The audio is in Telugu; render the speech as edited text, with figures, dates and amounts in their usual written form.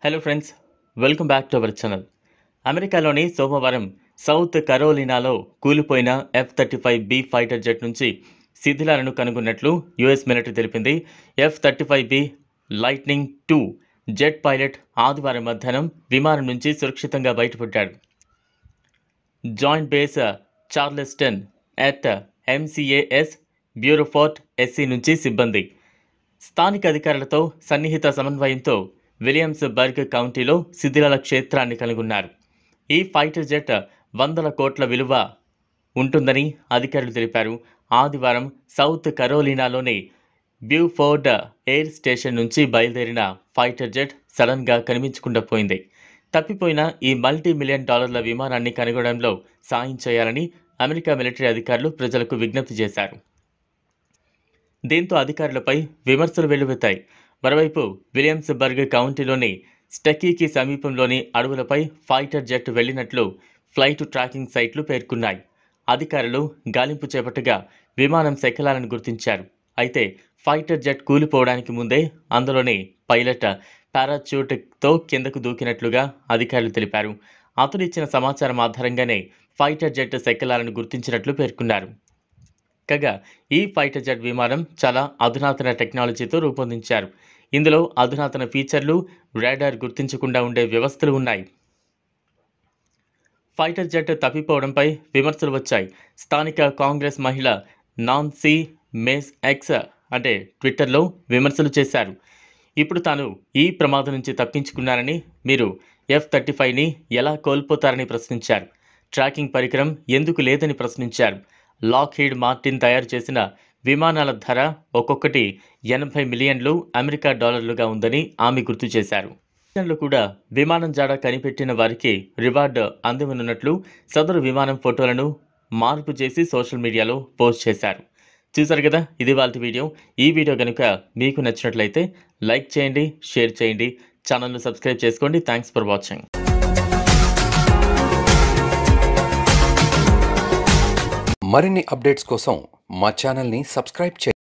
Hello friends, welcome back to our channel. అమెరికాలోని సోమవారం సౌత్ కరోలినాలో కూలిపోయిన F-35B ఫైటర్ జెట్ నుంచి శిథిలాలను కనుగొన్నట్లు యుఎస్ మిలిటరీ తెలిపింది. F-35B lightning II jet pilot ఆదివారం మధ్యాహ్నం విమానం నుంచి సురక్షితంగా బయటపడ్డాడు. Joint base Charleston at MCAS Beaufort SC నుంచి సిబ్బంది స్థానిక అధికారులతో సన్నిహిత సమన్వయంతో విలియమ్స్బర్గ్ కౌంటీలో శిథిలాల క్షేత్రాన్ని కనుగొన్నారు. ఈ ఫైటర్ జెట్ వందల కోట్ల విలువ ఉంటుందని అధికారులు తెలిపారు. ఆదివారం సౌత్ కరోలినాలోని బ్యూఫోర్డ్ ఎయిర్ స్టేషన్ నుంచి బయలుదేరిన ఫైటర్ జెట్ సడన్గా కనిపించకుండా పోయింది. తప్పిపోయిన ఈ $multi-million విమానాన్ని కనుగొనడంలో సాయం చేయాలని అమెరికా మిలిటరీ అధికారులు ప్రజలకు విజ్ఞప్తి చేశారు. దీంతో అధికారులపై విమర్శలు వెల్లువెత్తాయి. మరోవైపు విలియమ్స్బర్గ్ కౌంటీలోని స్టకీకి సమీపంలోని అడవులపై ఫైటర్ జెట్ వెళ్లినట్లు ఫ్లైట్ ట్రాకింగ్ సైట్లు పేర్కొన్నాయి. అధికారులు గాలింపు చేపట్టగా విమానం శకలాలను గుర్తించారు. అయితే ఫైటర్ జెట్ కూలిపోవడానికి ముందే అందులోని పైలట్ పారాచ్యూట్తో కిందకు దూకినట్లుగా అధికారులు తెలిపారు. అతను ఇచ్చిన సమాచారం ఆధారంగానే ఫైటర్ జెట్ శకలాలను గుర్తించినట్లు పేర్కొన్నారు. కాగా ఈ ఫైటర్ జెట్ విమానం చాలా అధునాతన టెక్నాలజీతో రూపొందించారు. ఇందులో అధునాతన ఫీచర్లు, రాడార్ గుర్తించకుండా ఉండే వ్యవస్థలు ఉన్నాయి. ఫైటర్ జెట్ తప్పిపోవడంపై విమర్శలు వచ్చాయి. స్థానిక కాంగ్రెస్ మహిళ నాన్సీ మేస్ ఎక్స్ ట్విట్టర్లో విమర్శలు చేశారు. ఇప్పుడు తాను ఈ ప్రమాదం నుంచి తప్పించుకున్నానని, మీరు F-35ని ఎలా కోల్పోతారని ప్రశ్నించారు. ట్రాకింగ్ పరికరం ఎందుకు లేదని ప్రశ్నించారు. లాక్హీడ్ మార్టిన్ తయారు చేసిన విమానాల ధర ఒక్కొక్కటి $80 మిలియన్ అమెరికా డాలర్లుగా ఉందని ఆమె గుర్తు చేశారు. లో కూడా విమానం జాడ కనిపెట్టిన వారికి రివార్డు అందనున్నట్లు సదరు విమానం ఫోటోలను మార్పు చేసి సోషల్ మీడియాలో పోస్ట్ చేశారు. చూసారు కదా, ఇది వాళ్ళ వీడియో. ఈ వీడియో కనుక మీకు నచ్చినట్లయితే లైక్ చేయండి, షేర్ చేయండి, ఛానల్ను సబ్స్క్రైబ్ చేసుకోండి. Thanks for watching. మరిన్ని అప్డేట్స్ కోసం మా ఛానల్ని సబ్స్క్రైబ్ చేయండి.